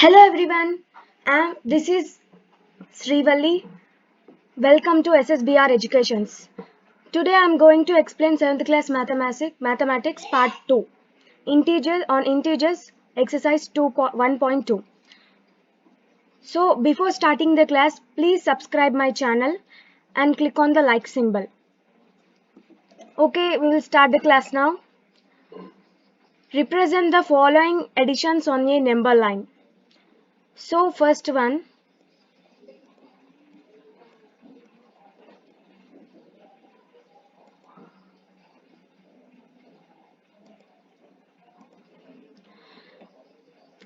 Hello everyone, this is Srivalli. Welcome to SSBR Educations. Today I am going to explain 7th class mathematics part 2. Integers exercise 1.2. So before starting the class, please subscribe my channel and click on the like symbol. Okay, we will start the class now. Represent the following additions on a number line. So first one,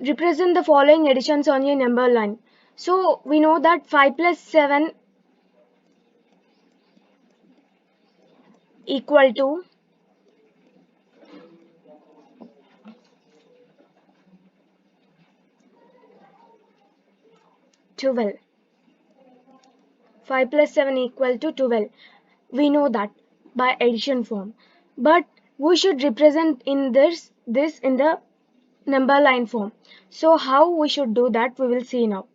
represent the following additions on a number line. So we know that 5 plus 7 equal to 12. 5 plus 7 equal to 12. We know that by addition form. But we should represent in this in the number line form. So how we should do that we will see now.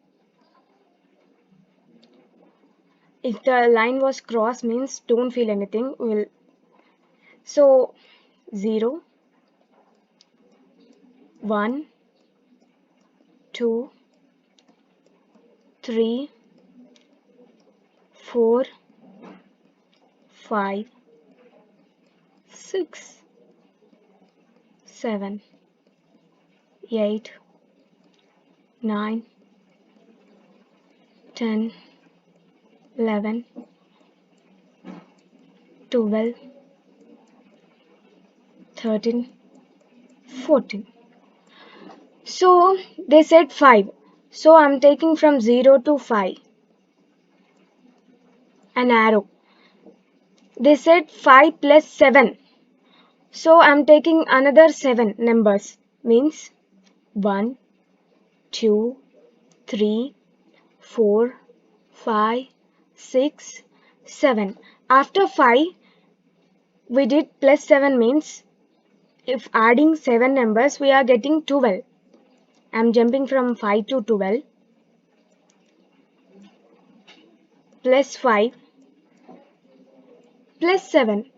If the line was cross means don't feel anything. So 0, 1, 2, 3, 4, 5, 6, 7, 8, 9, 10, 11, 12, 13, 14. So they said 5. So I'm taking from 0 to 5 an arrow. They said 5 plus 7. So I'm taking another 7 numbers. Means 1, 2, 3, 4, 5, 6, 7. After 5, we did plus 7 means if adding 7 numbers, we are getting 12. I'm jumping from 5 to 12 plus 5 plus 7.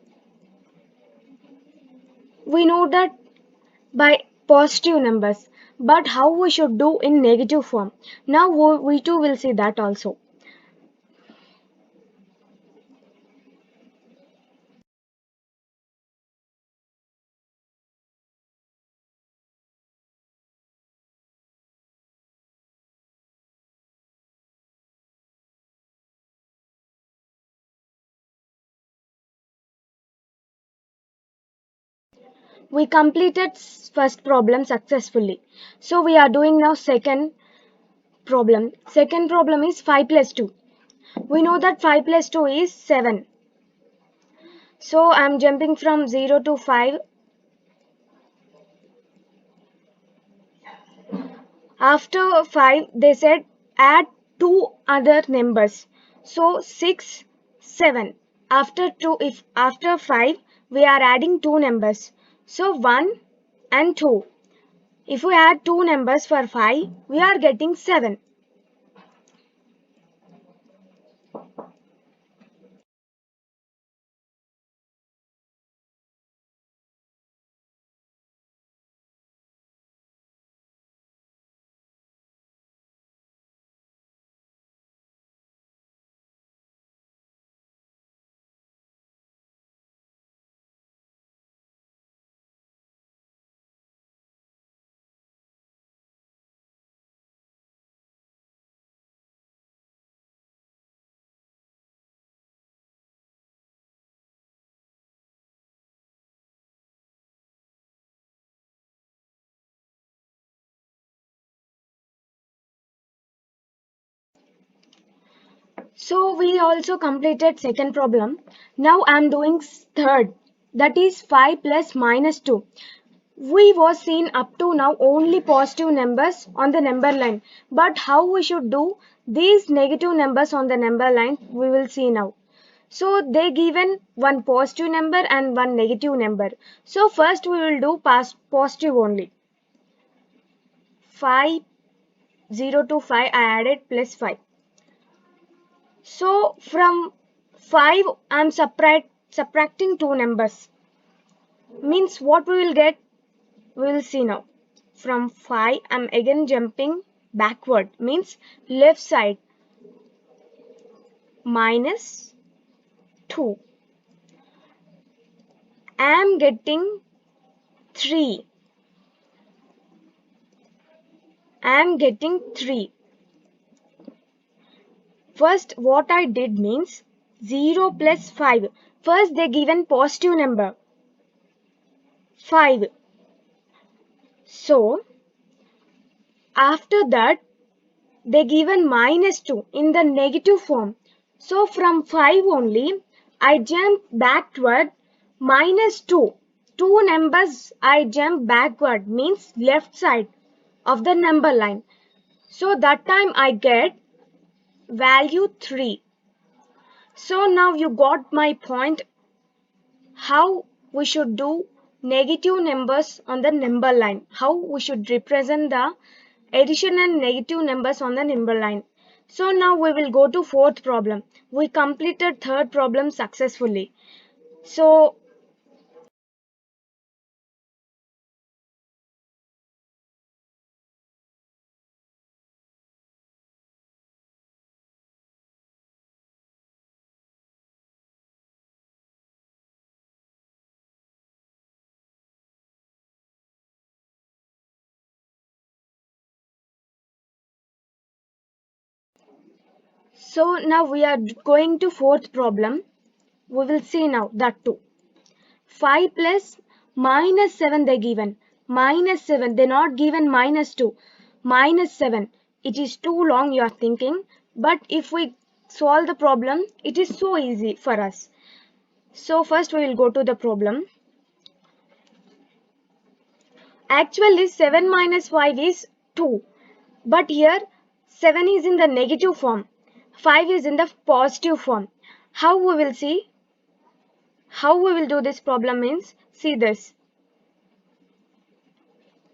We know that by positive numbers, but how we should do in negative form. Now we too will see that also. We completed first problem successfully. So we are doing now second problem. Second problem is 5 plus 2. We know that 5 plus 2 is 7. So I am jumping from 0 to 5. After 5, they said add two other numbers. So 6, 7. After 5, we are adding two numbers. So 1 and 2. If we add two numbers for 5, we are getting 7. So we also completed second problem. Now I am doing third. That is 5 plus minus 2. We was seen up to now only positive numbers on the number line. But how we should do these negative numbers on the number line we will see now. So they given one positive number and one negative number. So first we will do positive only. 5 0 to 5 I added plus 5. So from 5 I am subtracting two numbers. Means what we will get? We will see now. From 5 I am again jumping backward. Means left side minus 2. I am getting 3. I am getting 3. First what I did means 0 plus 5. First they given positive number 5. So after that they given minus 2 in the negative form. So from 5 only I jump backward minus 2. Two numbers I jump backward means left side of the number line. So that time I get value 3. So now you got my point how we should do negative numbers on the number line. How we should represent the addition and negative numbers on the number line. So now we will go to fourth problem. We completed third problem successfully. So now we are going to fourth problem. We will see now that too. 5 plus minus 7 they given. Minus 7 they not given minus 2. Minus 7. It is too long you are thinking. But if we solve the problem, it is so easy for us. So first we will go to the problem. Actually 7 minus 5 is 2. But here 7 is in the negative form. 5 is in the positive form. How we will see? How we will do this problem means, see this.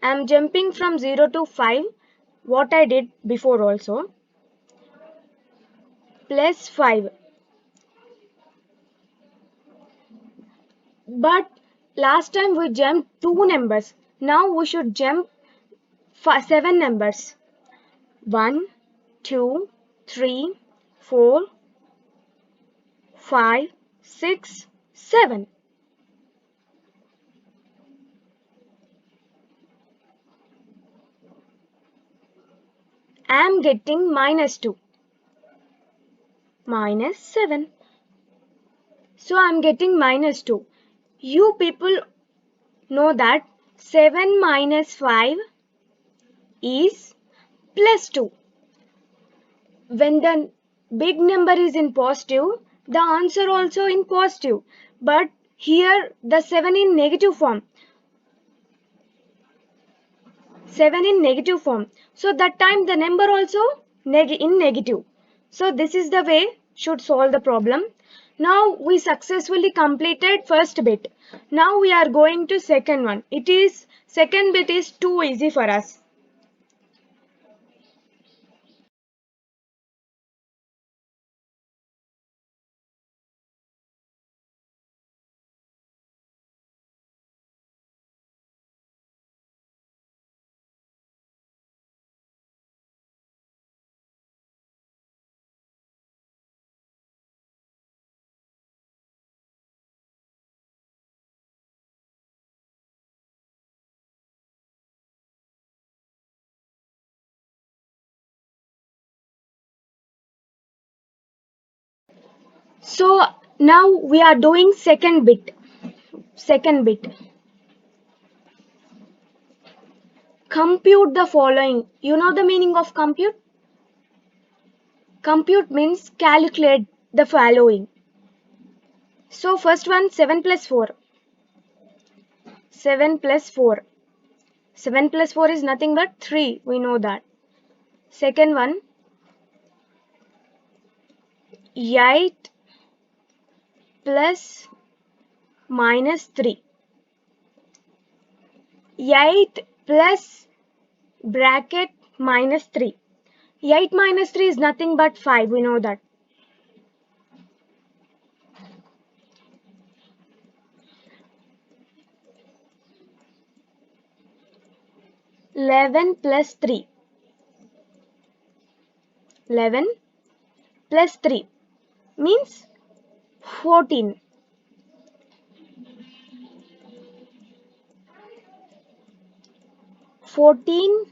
I am jumping from 0 to 5, what I did before also, plus 5. But last time we jumped 2 numbers. Now we should jump 7 numbers. 1, 2, 3, 4, 5, 6, 7. I am getting minus 2. Minus 7. So I am getting minus 2. You people know that 7 minus 5 is plus 2. When the big number is in positive, the answer also in positive. But here the 7 in negative form. 7 in negative form. So that time the number also in negative. So this is the way should solve the problem. Now we successfully completed first bit. Now we are going to second one. Second bit is too easy for us. So now we are doing second bit. Second bit. Compute the following. You know the meaning of compute? Compute means calculate the following. So first one 7 plus 4. 7 plus 4. 7 plus 4 is nothing but 3. We know that. Second one 8 plus minus 3. 8 plus bracket minus 3. 8 minus 3 is nothing but 5, we know that. Eleven plus 3. 11 plus 3 means 14. 14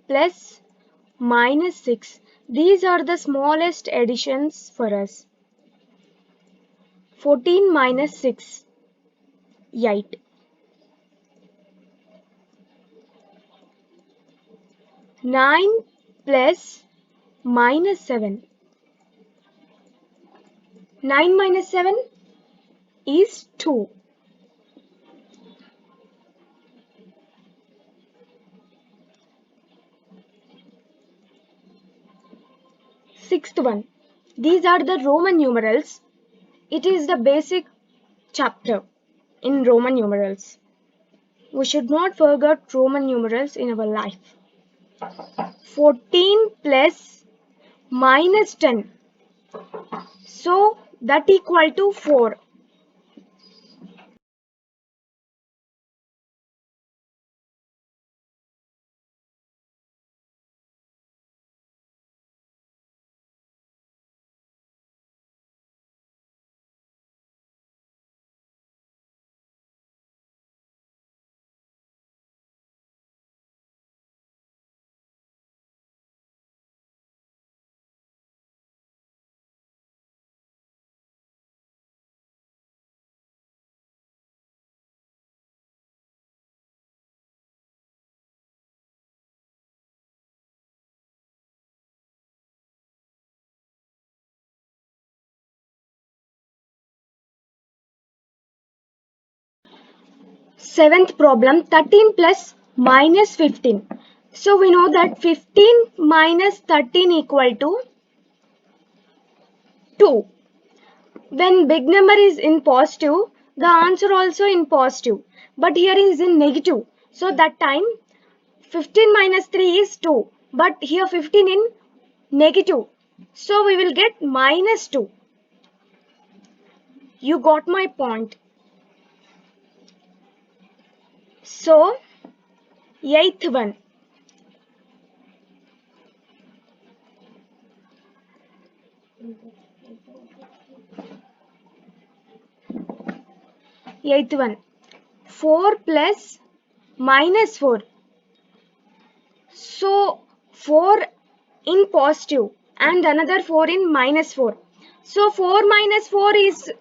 plus minus 6. These are the smallest additions for us. 14 minus 6, 8. 9 plus minus 7. 9 minus 7 is 2. Sixth one. These are the Roman numerals. It is the basic chapter in Roman numerals. We should not forget Roman numerals in our life. 14 plus minus 10. So that equal to 4. Seventh problem, 13 plus minus 15. So we know that 15 minus 13 equal to 2. When big number is in positive, the answer also in positive. But here is in negative. So that time 15 minus 3 is 2. But here 15 in negative. So we will get minus 2. You got my point. So, eighth one. Eighth one. 4 plus minus 4. So, 4 in positive and another 4 in minus 4. So, 4 minus 4 is,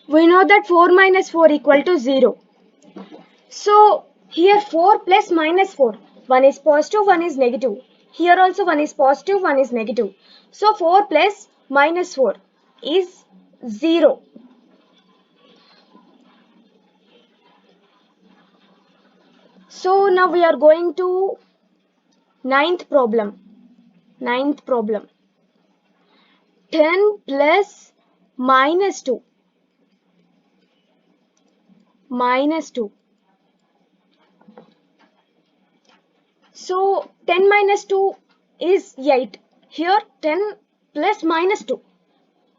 we know that 4 minus 4 equal to 0. So, here 4 plus minus 4. One is positive, one is negative. Here also one is positive, one is negative. So, 4 plus minus 4 is 0. So, now we are going to ninth problem. Ninth problem. 10 plus minus 2. Minus 2. So 10 minus 2 is 8. Here 10 plus minus 2.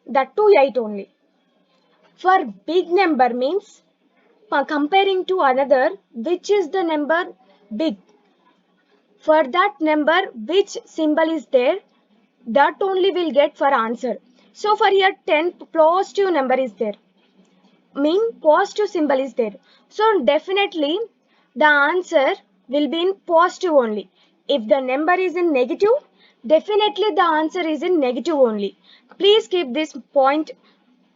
That too 8 only. For big number means comparing to another, which is the number big. For that number, which symbol is there, that only will get for answer. So for here 10 positive number is there. Mean positive symbol is there. So definitely the answer will be in positive only. If the number is in negative, definitely the answer is in negative only. Please keep this point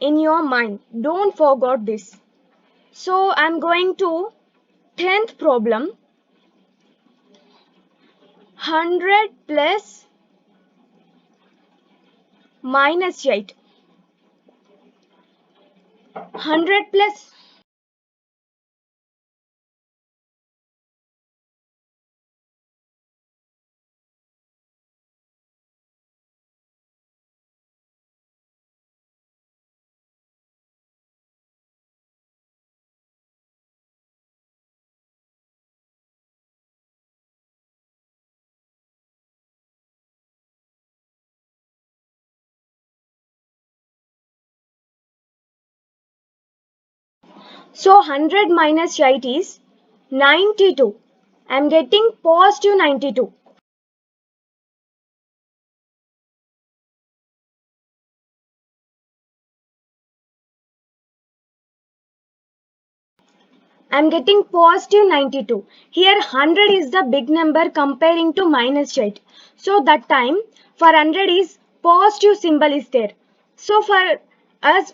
in your mind. Don't forget this. So I'm going to 10th problem. 100 plus minus 8. 100 plus So 100 minus 8 is 92. I am getting positive 92. I am getting positive 92. Here 100 is the big number comparing to minus 8. So that time for 100 is positive symbol is there. So for us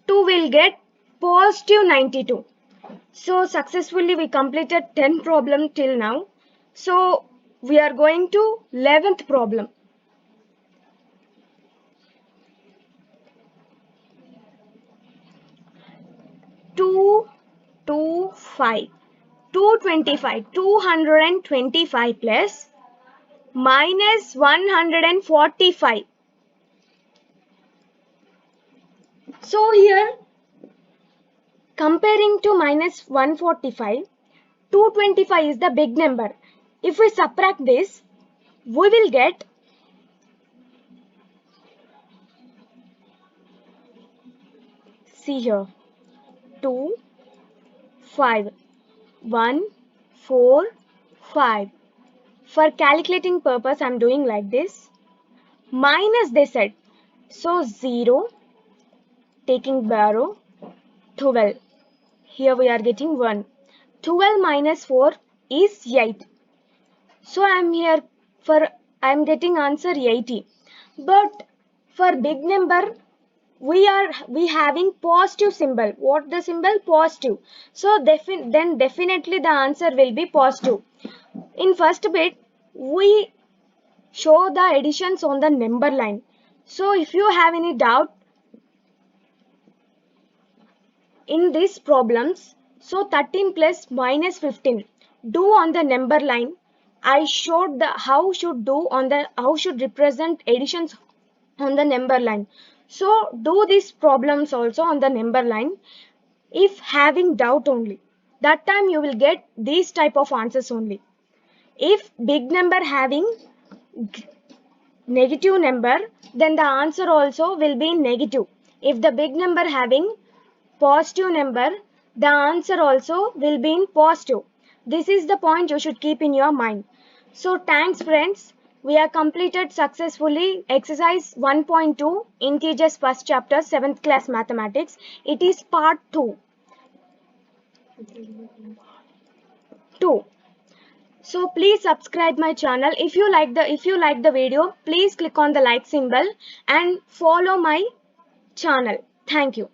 2 will get positive 92. So successfully we completed 10 problem till now. So we are going to 11th problem. 225. 225 plus minus 145. So here comparing to minus 145, 225 is the big number. If we subtract this, we will get see here 2 5 1 4 5. For calculating purpose I am doing like this. Minus they said. So 0 taking borrow 12. Here we are getting 1. 12 minus 4 is 8. So I am here for I am getting answer 80. But for big number we having positive symbol. What the symbol? Positive. So then definitely the answer will be positive. In first bit we show the additions on the number line. So if you have any doubt in these problems, so 13 plus minus 15 do on the number line. I showed the how should represent additions on the number line. So do these problems also on the number line if having doubt only. That time you will get these type of answers only. If big number having negative number, then the answer also will be negative. If the big number having positive number, the answer also will be in positive. This is the point you should keep in your mind. So thanks friends. We have completed successfully exercise 1.2 integers first chapter 7th class mathematics. It is part 2. 2. So please subscribe my channel. If you like the video, please click on the like symbol and follow my channel. Thank you.